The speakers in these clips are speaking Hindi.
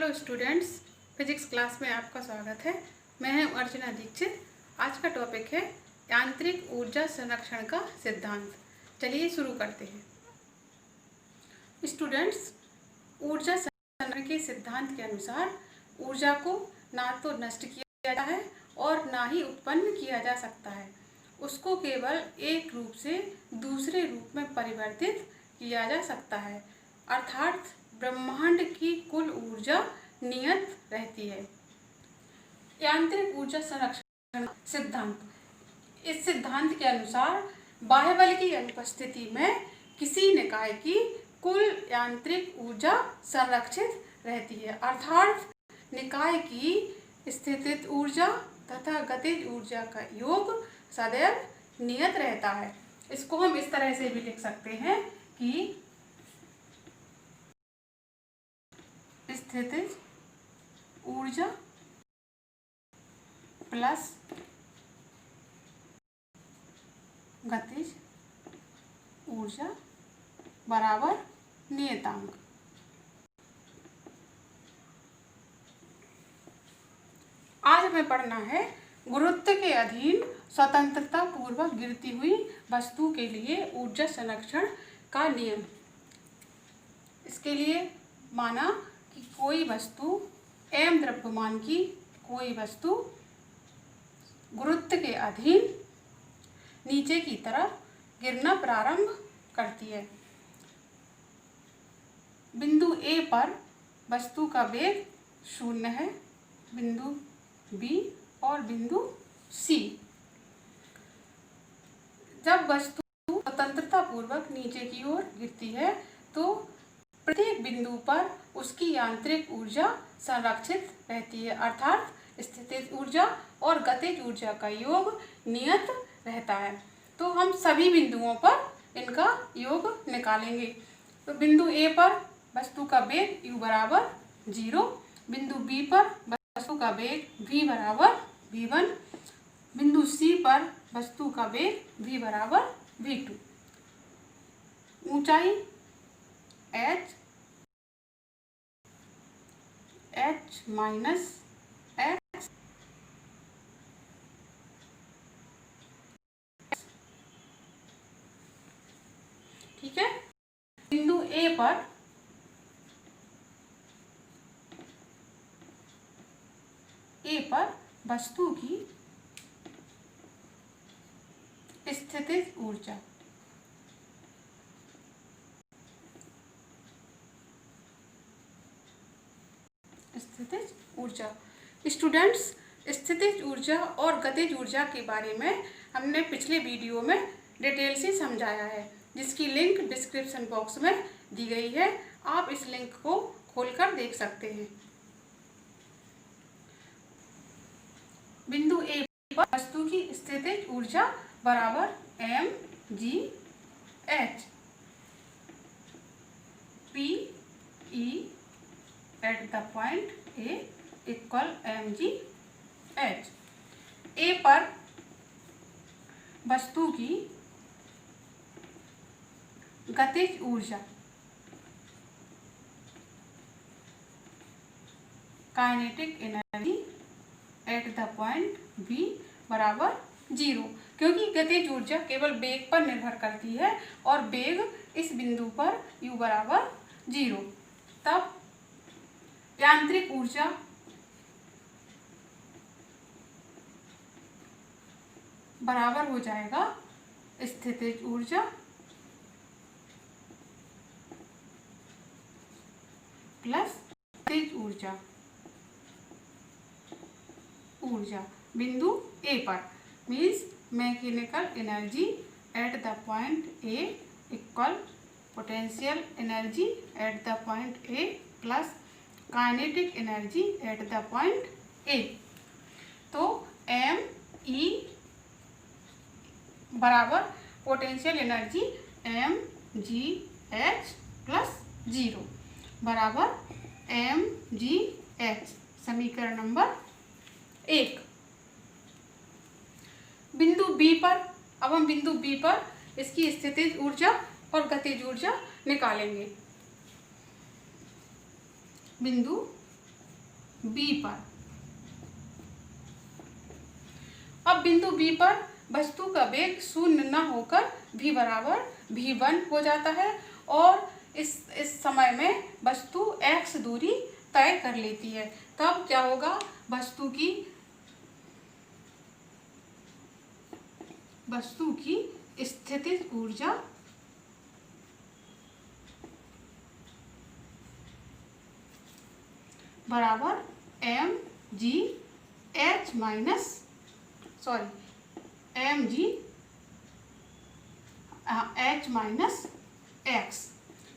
हेलो स्टूडेंट्स, फिजिक्स क्लास में आपका स्वागत है। मैं हूं अर्चना दीक्षित। आज का टॉपिक है यांत्रिक ऊर्जा संरक्षण का सिद्धांत। चलिए शुरू करते हैं। स्टूडेंट्स, ऊर्जा संरक्षण के सिद्धांत के अनुसार ऊर्जा को ना तो नष्ट किया जाता है और ना ही उत्पन्न किया जा सकता है। उसको केवल एक रूप से दूसरे रूप में परिवर्तित किया जा सकता है, अर्थात ब्रह्मांड की कुल ऊर्जा नियत रहती है। यांत्रिक ऊर्जा संरक्षण सिद्धांत। इस सिद्धांत के अनुसार बाह्य बल की अनुपस्थिति में किसी निकाय की कुल यांत्रिक ऊर्जा संरक्षित रहती है, अर्थात निकाय की स्थितिज ऊर्जा तथा गतिज ऊर्जा का योग सदैव नियत रहता है। इसको हम इस तरह से भी लिख सकते हैं कि स्थितिज ऊर्जा प्लस गतिज ऊर्जा बराबर नियतांक। आज हमें पढ़ना है गुरुत्व के अधीन स्वतंत्रता पूर्वक गिरती हुई वस्तु के लिए ऊर्जा संरक्षण का नियम। इसके लिए माना कि कोई वस्तु m द्रव्यमान की कोई वस्तु गुरुत्व के अधीन नीचे की तरफ गिरना प्रारंभ करती है। बिंदु A पर वस्तु का वेग 0 है, बिंदु B और बिंदु C। जब वस्तु स्वतंत्रता पूर्वक नीचे की ओर गिरती है तो प्रत्येक बिंदु पर उसकी यांत्रिक ऊर्जा संरक्षित रहती है, अर्थात स्थितिज ऊर्जा और गतिज ऊर्जा का योग नियत रहता है। तो हम सभी बिंदुओं पर इनका योग निकालेंगे। तो बिंदु A पर वस्तु का वेग u बराबर 0, बिंदु B पर वस्तु का वेग v बराबर v1, बिंदु C पर वस्तु का वेग v बराबर v2। ऊंचाई h माइनस x ठीक है। बिंदु A पर वस्तु की स्थितिज ऊर्जा स्टूडेंट्स, स्थितिज ऊर्जा और गतिज ऊर्जा के बारे में हमने पिछले वीडियो में डिटेल से समझाया है, जिसकी लिंक डिस्क्रिप्शन बॉक्स में दी गई है। आप इस लिंक को खोलकर देख सकते हैं। बिंदु A पर वस्तु की स्थितिज ऊर्जा बराबर mgh, Pe at the point A equal mgh। A पर वस्तु की गतिज ऊर्जा kinetic energy at the point B बराबर 0, क्योंकि गतिज ऊर्जा केवल वेग पर निर्भर करती है और वेग इस बिंदु पर u बराबर 0। तब यांत्रिक ऊर्जा बराबर हो जाएगा स्थितिज ऊर्जा प्लस गतिज ऊर्जा बिंदु A पर, means mechanical energy at the point A equal potential energy at the point A plus kinetic energy at the point A। तो ME बराबर पोटेंशियल एनर्जी mgh प्लस 0 बराबर mgh। समीकरण नंबर 1। बिंदु B पर, अब हम बिंदु B पर इसकी स्थितिज ऊर्जा और गतिज ऊर्जा निकालेंगे। बिंदु बी पर। अब बिंदु बी पर वस्तु का वेग शून्य न होकर v बराबर v1 हो जाता है और इस समय में वस्तु x दूरी तय कर लेती है। तब क्या होगा, वस्तु की स्थितिज ऊर्जा बराबर mg h माइनस x,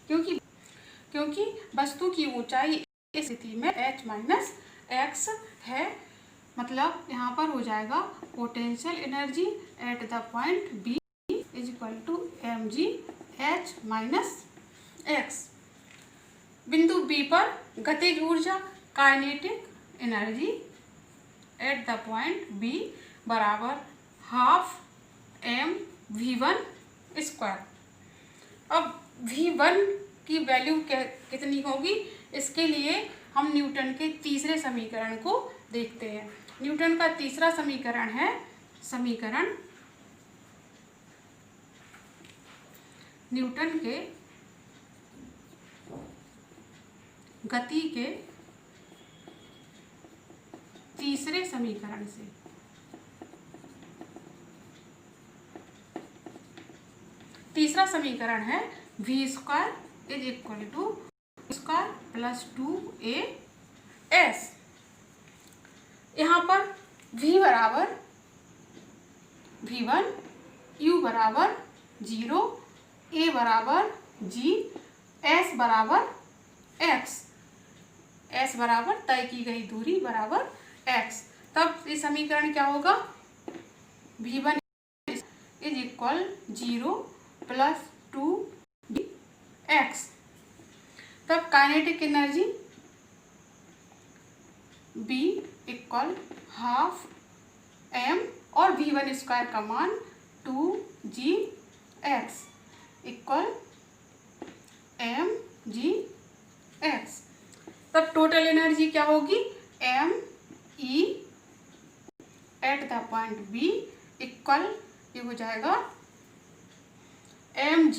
क्योंकि वस्तु की ऊंचाई इस स्थिति में h माइनस x है। मतलब यहाँ पर हो जाएगा potential energy at the point B is equal to mg h minus x। बिंदु B पर गतिज ऊर्जा kinetic energy at the point B बराबर हाफ mv1 स्क्वायर। अब v1 की वैल्यू कितनी होगी, इसके लिए हम न्यूटन के तीसरे समीकरण को देखते हैं। न्यूटन का तीसरा समीकरण है समीकरण न्यूटन के गति के तीसरे समीकरण से। तीसरा समीकरण है v square is equal to square plus 2as। यहाँ पर v बराबर v1, u बराबर 0, a बराबर g, s बराबर x, s बराबर तय की गई दूरी बराबर x। तब ये समीकरण क्या होगा, v1 is equal 0 plus 2x। तब kinetic energy B equal half m और v1 स्क्वायर का मान 2gx इक्वल mgx। तब टोटल एनर्जी क्या होगी, me eight the point B equal ये हो जाएगा mg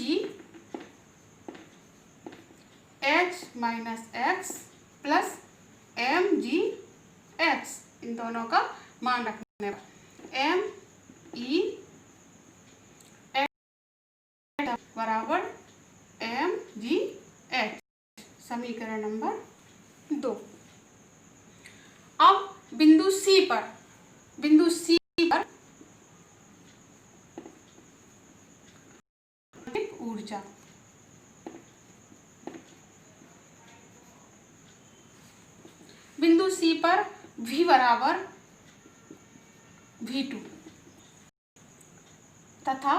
h minus x plus mgx। इन दोनों का मान रखने पर me बराबर mgh, समीकरण नंबर 2। अब बिंदु C पर ऊर्जा बिंदु C पर v बराबर v2 तथा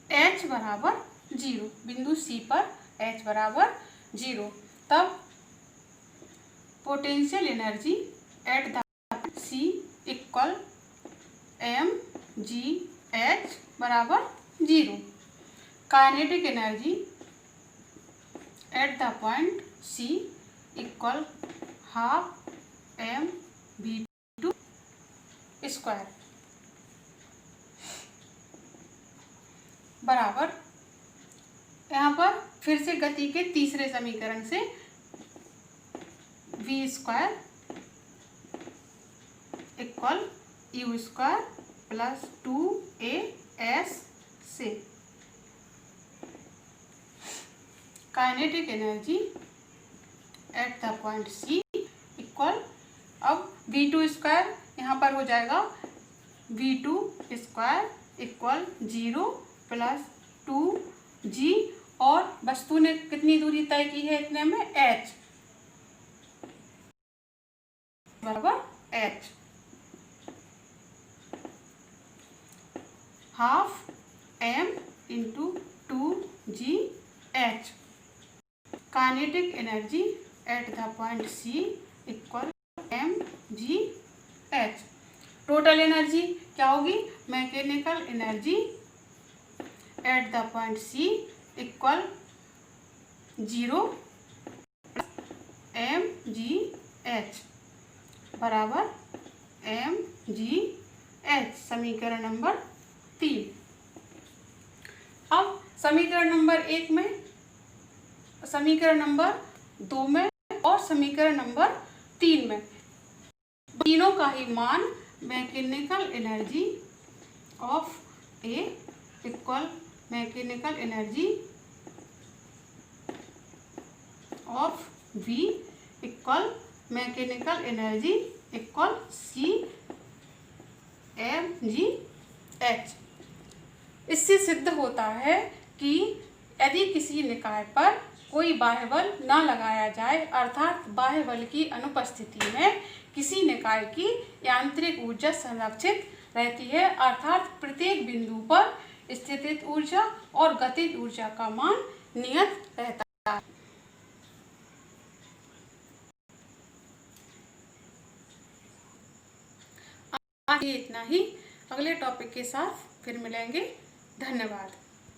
h बराबर 0। बिंदु C पर h बराबर 0। तब potential energy at the C equal mgh बराबर 0। Kinetic energy at the point C equal half mv2 square बराबर, यहाँ पर फिर से गति के तीसरे समीकरण से v square equal u square plus 2as से kinetic energy at the point C equal, अब v2 स्क्वायर यहाँ पर हो जाएगा v2 square equal 0 plus 2g और वस्तु ने कितनी दूरी तय की है इतने में h बराबर h, half m into 2gh। Kinetic energy at the point C equal mgh। Total energy क्या होगी, mechanical energy at the point C equal 0 mgh H बराबर mgh, समीकरण नंबर 3। अब समीकरण नंबर 1 में, समीकरण नंबर 2 में और समीकरण नंबर 3 में तीनों का ही मान mechanical energy of A equal mechanical energy of B equal mechanical energy equal C mgh। इससे सिद्ध होता है कि यदि किसी निकाय पर कोई बाह्य बल न लगाया जाए, अर्थात बाह्य बल की अनुपस्थिति में किसी निकाय की यांत्रिक ऊर्जा संरक्षित रहती है, अर्थात प्रत्येक बिंदु पर स्थितिज ऊर्जा और गतिज ऊर्जा का मान नियत रहता है। आज इतना ही, अगले टॉपिक के साथ फिर मिलेंगे। धन्यवाद।